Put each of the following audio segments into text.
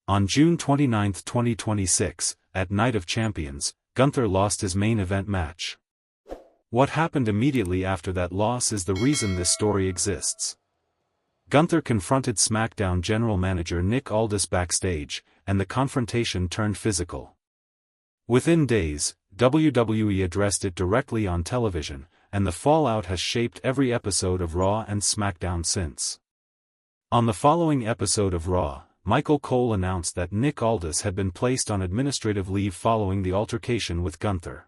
On June 29, 2026, at Night of Champions, Gunther lost his main event match. What happened immediately after that loss is the reason this story exists. Gunther confronted SmackDown general manager Nick Aldis backstage, and the confrontation turned physical. Within days, WWE addressed it directly on television, and the fallout has shaped every episode of Raw and SmackDown since. On the following episode of Raw, Michael Cole announced that Nick Aldis had been placed on administrative leave following the altercation with Gunther.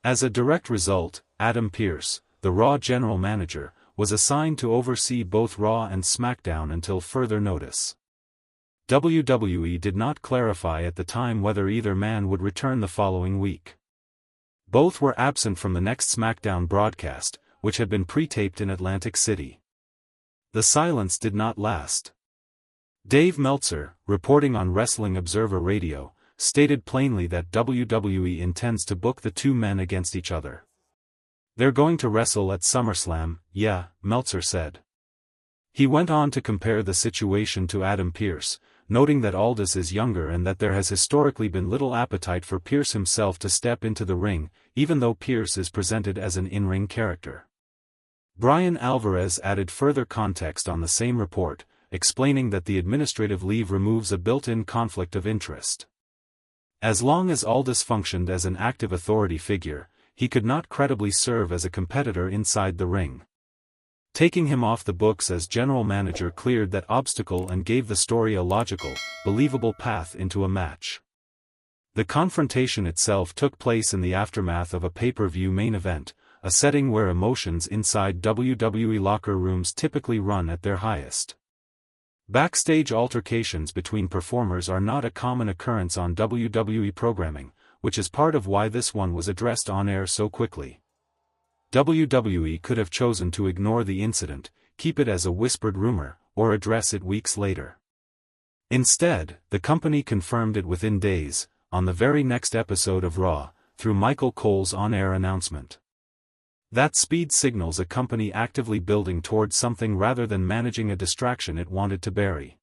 As a direct result, Adam Pearce, the Raw general manager, was assigned to oversee both Raw and SmackDown until further notice. WWE did not clarify at the time whether either man would return the following week. Both were absent from the next SmackDown broadcast, which had been pre-taped in Atlantic City. The silence did not last. Dave Meltzer, reporting on Wrestling Observer Radio, stated plainly that WWE intends to book the two men against each other. "They're going to wrestle at SummerSlam, yeah," Meltzer said. He went on to compare the situation to Adam Pearce, noting that Aldis is younger and that there has historically been little appetite for Pearce himself to step into the ring, even though Pearce is presented as an in-ring character. Brian Alvarez added further context on the same report, explaining that the administrative leave removes a built-in conflict of interest. As long as Aldis functioned as an active authority figure, he could not credibly serve as a competitor inside the ring. Taking him off the books as general manager cleared that obstacle and gave the story a logical, believable path into a match. The confrontation itself took place in the aftermath of a pay-per-view main event, a setting where emotions inside WWE locker rooms typically run at their highest. Backstage altercations between performers are not a common occurrence on WWE programming, which is part of why this one was addressed on air so quickly. WWE could have chosen to ignore the incident, keep it as a whispered rumor, or address it weeks later. Instead, the company confirmed it within days, on the very next episode of Raw, through Michael Cole's on-air announcement. That speed signals a company actively building towards something rather than managing a distraction it wanted to bury.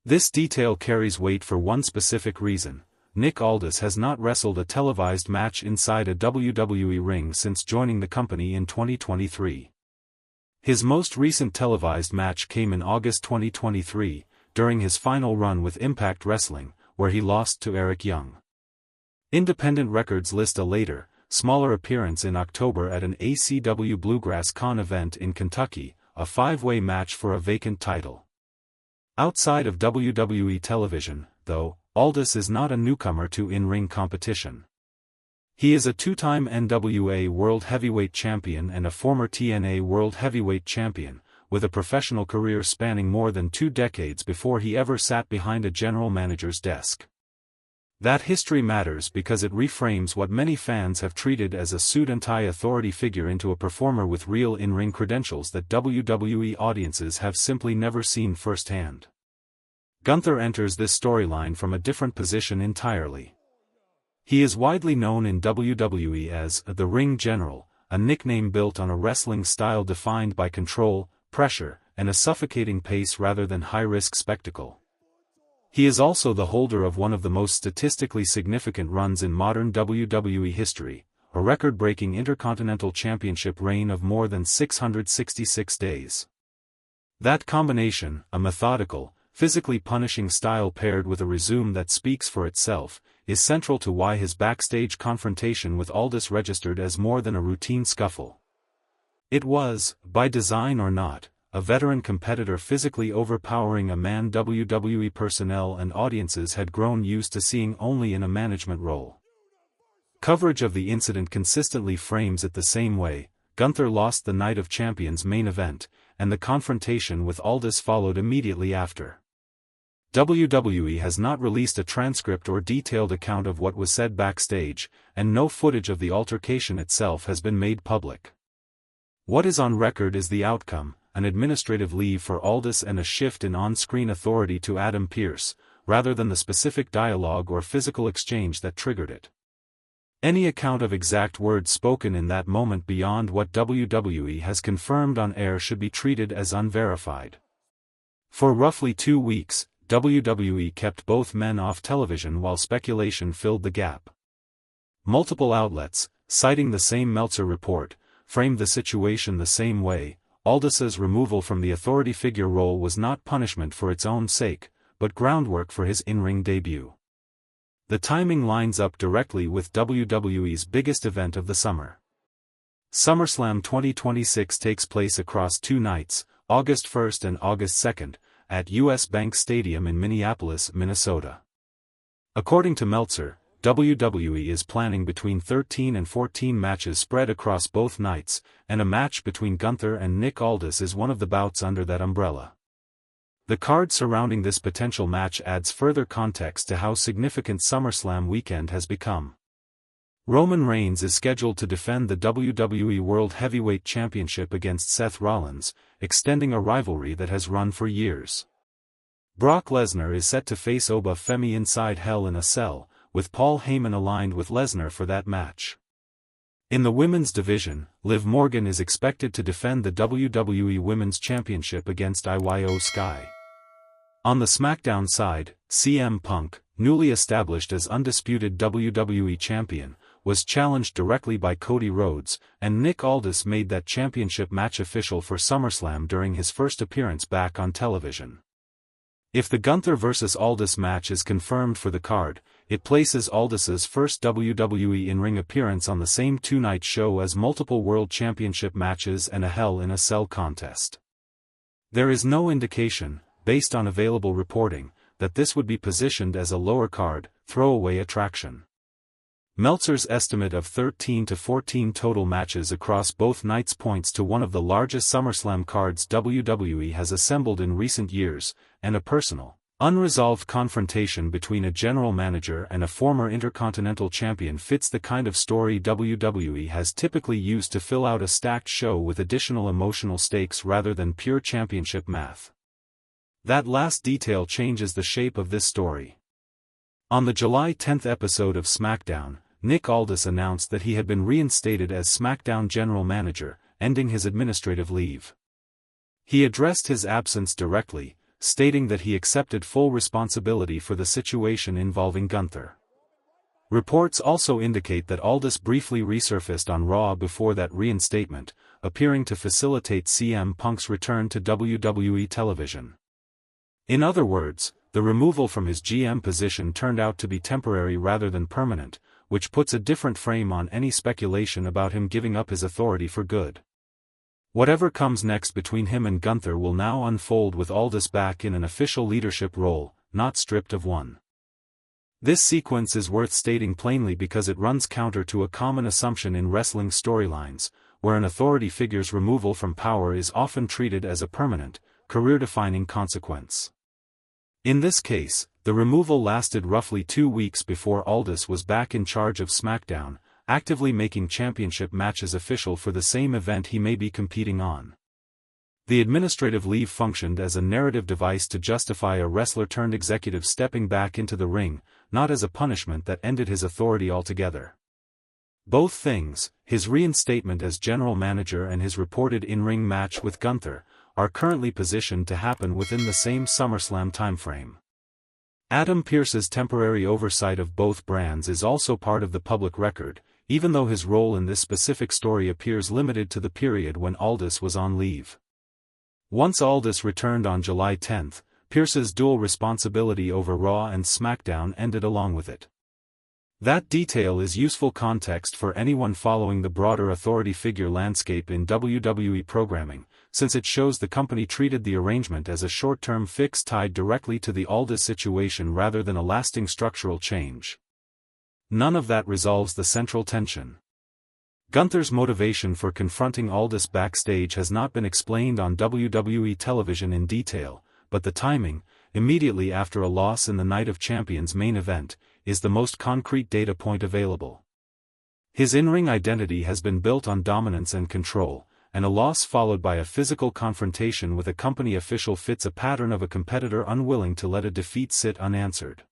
This detail carries weight for one specific reason: Nick Aldis has not wrestled a televised match inside a WWE ring since joining the company in 2023. His most recent televised match came in August 2023, during his final run with Impact Wrestling, where he lost to Eric Young. Independent records list a later, smaller appearance in October at an ACW Bluegrass Con event in Kentucky, a five-way match for a vacant title. Outside of WWE television, though, Aldis is not a newcomer to in-ring competition. He is a two-time NWA World Heavyweight Champion and a former TNA World Heavyweight Champion, with a professional career spanning more than 2 decades before he ever sat behind a general manager's desk. That history matters because it reframes what many fans have treated as a suit-and-tie authority figure into a performer with real in-ring credentials that WWE audiences have simply never seen firsthand. Gunther enters this storyline from a different position entirely. He is widely known in WWE as the Ring General, a nickname built on a wrestling style defined by control, pressure, and a suffocating pace rather than high-risk spectacle. He is also the holder of one of the most statistically significant runs in modern WWE history, a record-breaking Intercontinental Championship reign of more than 666 days. That combination, a methodical, physically punishing style paired with a resume that speaks for itself, is central to why his backstage confrontation with Aldis registered as more than a routine scuffle. It was, by design or not, a veteran competitor physically overpowering a man WWE personnel and audiences had grown used to seeing only in a management role. Coverage of the incident consistently frames it the same way. Gunther lost the Night of Champions main event, and the confrontation with Aldis followed immediately after. WWE has not released a transcript or detailed account of what was said backstage, and no footage of the altercation itself has been made public. What is on record is the outcome: an administrative leave for Aldis and a shift in on-screen authority to Adam Pearce, rather than the specific dialogue or physical exchange that triggered it. Any account of exact words spoken in that moment beyond what WWE has confirmed on air should be treated as unverified. For roughly 2 weeks, WWE kept both men off television while speculation filled the gap. Multiple outlets, citing the same Meltzer report, framed the situation the same way. Aldis's removal from the authority figure role was not punishment for its own sake, but groundwork for his in-ring debut. The timing lines up directly with WWE's biggest event of the summer. SummerSlam 2026 takes place across 2 nights, August 1st and August 2nd, at US Bank Stadium in Minneapolis, Minnesota. According to Meltzer, WWE is planning between 13 and 14 matches spread across both nights, and a match between Gunther and Nick Aldis is one of the bouts under that umbrella. The card surrounding this potential match adds further context to how significant SummerSlam weekend has become. Roman Reigns is scheduled to defend the WWE World Heavyweight Championship against Seth Rollins, extending a rivalry that has run for years. Brock Lesnar is set to face Oba Femi inside Hell in a Cell, with Paul Heyman aligned with Lesnar for that match. In the women's division, Liv Morgan is expected to defend the WWE Women's Championship against Io Sky. On the SmackDown side, CM Punk, newly established as undisputed WWE Champion, was challenged directly by Cody Rhodes, and Nick Aldis made that championship match official for SummerSlam during his first appearance back on television. If the Gunther vs. Aldis match is confirmed for the card, it places Aldis's first WWE in-ring appearance on the same 2-night show as multiple World Championship matches and a Hell in a Cell contest. There is no indication, based on available reporting, that this would be positioned as a lower-card, throwaway attraction. Meltzer's estimate of 13 to 14 total matches across both nights points to one of the largest SummerSlam cards WWE has assembled in recent years, and a personal, unresolved confrontation between a general manager and a former Intercontinental Champion fits the kind of story WWE has typically used to fill out a stacked show with additional emotional stakes rather than pure championship math. That last detail changes the shape of this story. On the July 10 episode of SmackDown, Nick Aldis announced that he had been reinstated as SmackDown General Manager, ending his administrative leave. He addressed his absence directly, stating that he accepted full responsibility for the situation involving Gunther. Reports also indicate that Aldis briefly resurfaced on Raw before that reinstatement, appearing to facilitate CM Punk's return to WWE television. In other words, the removal from his GM position turned out to be temporary rather than permanent, which puts a different frame on any speculation about him giving up his authority for good. Whatever comes next between him and Gunther will now unfold with Aldis back in an official leadership role, not stripped of one. This sequence is worth stating plainly because it runs counter to a common assumption in wrestling storylines, where an authority figure's removal from power is often treated as a permanent, career-defining consequence. In this case, the removal lasted roughly 2 weeks before Aldis was back in charge of SmackDown, actively making championship matches official for the same event he may be competing on. The administrative leave functioned as a narrative device to justify a wrestler-turned-executive stepping back into the ring, not as a punishment that ended his authority altogether. Both things, his reinstatement as general manager and his reported in-ring match with Gunther, are currently positioned to happen within the same SummerSlam timeframe. Adam Pearce's temporary oversight of both brands is also part of the public record, even though his role in this specific story appears limited to the period when Aldis was on leave. Once Aldis returned on July 10, Pearce's dual responsibility over Raw and SmackDown ended along with it. That detail is useful context for anyone following the broader authority figure landscape in WWE programming, since it shows the company treated the arrangement as a short-term fix tied directly to the Aldis situation rather than a lasting structural change. None of that resolves the central tension. Gunther's motivation for confronting Aldis backstage has not been explained on WWE television in detail, but the timing, immediately after a loss in the Night of Champions main event, is the most concrete data point available. His in-ring identity has been built on dominance and control, and a loss followed by a physical confrontation with a company official fits a pattern of a competitor unwilling to let a defeat sit unanswered.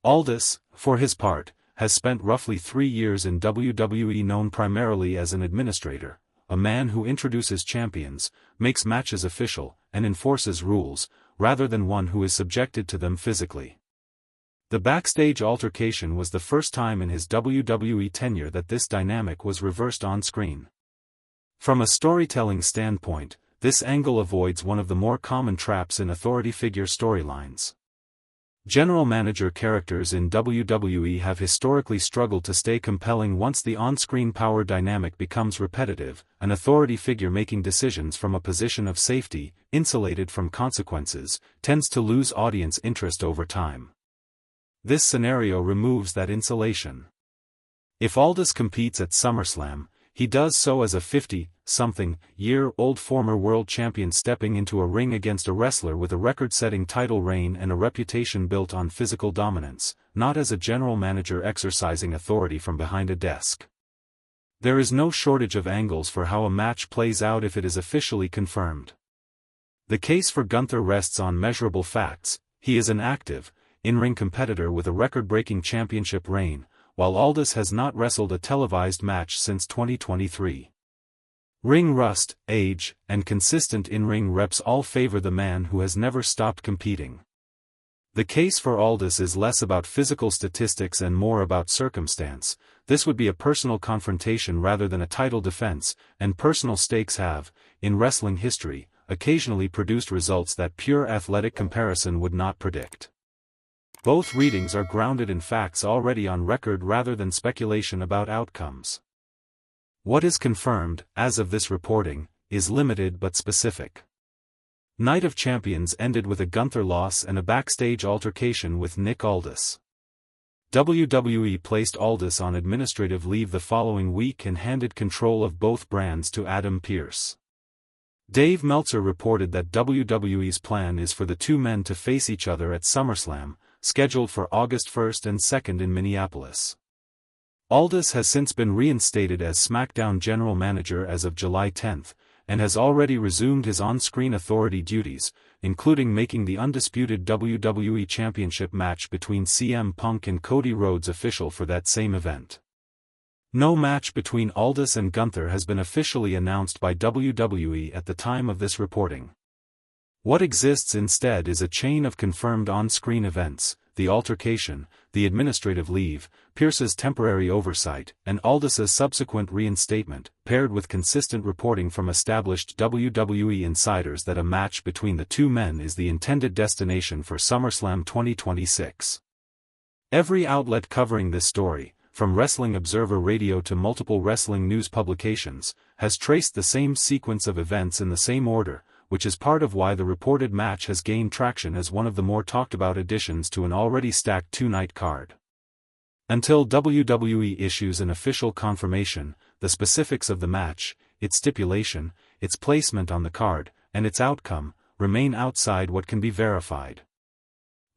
Aldis, for his part, has spent roughly 3 years in WWE, known primarily as an administrator, a man who introduces champions, makes matches official, and enforces rules, rather than one who is subjected to them physically. The backstage altercation was the first time in his WWE tenure that this dynamic was reversed on screen. From a storytelling standpoint, this angle avoids one of the more common traps in authority figure storylines. General manager characters in WWE have historically struggled to stay compelling once the on-screen power dynamic becomes repetitive, an authority figure making decisions from a position of safety, insulated from consequences, tends to lose audience interest over time. This scenario removes that insulation. If Aldis competes at SummerSlam, he does so as a 50-something-year-old former world champion stepping into a ring against a wrestler with a record-setting title reign and a reputation built on physical dominance, not as a general manager exercising authority from behind a desk. There is no shortage of angles for how a match plays out if it is officially confirmed. The case for Gunther rests on measurable facts. He is an active, in-ring competitor with a record-breaking championship reign, while Aldis has not wrestled a televised match since 2023. Ring rust, age, and consistent in-ring reps all favor the man who has never stopped competing. The case for Aldis is less about physical statistics and more about circumstance. This would be a personal confrontation rather than a title defense, and personal stakes have, in wrestling history, occasionally produced results that pure athletic comparison would not predict. Both readings are grounded in facts already on record rather than speculation about outcomes. What is confirmed, as of this reporting, is limited but specific. Night of Champions ended with a Gunther loss and a backstage altercation with Nick Aldis. WWE placed Aldis on administrative leave the following week and handed control of both brands to Adam Pearce. Dave Meltzer reported that WWE's plan is for the two men to face each other at SummerSlam, scheduled for August 1st and 2nd in Minneapolis. Aldis has since been reinstated as SmackDown General Manager as of July 10, and has already resumed his on-screen authority duties, including making the undisputed WWE Championship match between CM Punk and Cody Rhodes official for that same event. No match between Aldis and Gunther has been officially announced by WWE at the time of this reporting. What exists instead is a chain of confirmed on-screen events: the altercation, the administrative leave, Pearce's temporary oversight, and Aldis's subsequent reinstatement, paired with consistent reporting from established WWE insiders that a match between the two men is the intended destination for SummerSlam 2026. Every outlet covering this story, from Wrestling Observer Radio to multiple wrestling news publications, has traced the same sequence of events in the same order, which is part of why the reported match has gained traction as one of the more talked-about additions to an already stacked two-night card. Until WWE issues an official confirmation, the specifics of the match, its stipulation, its placement on the card, and its outcome, remain outside what can be verified.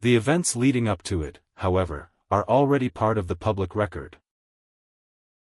The events leading up to it, however, are already part of the public record.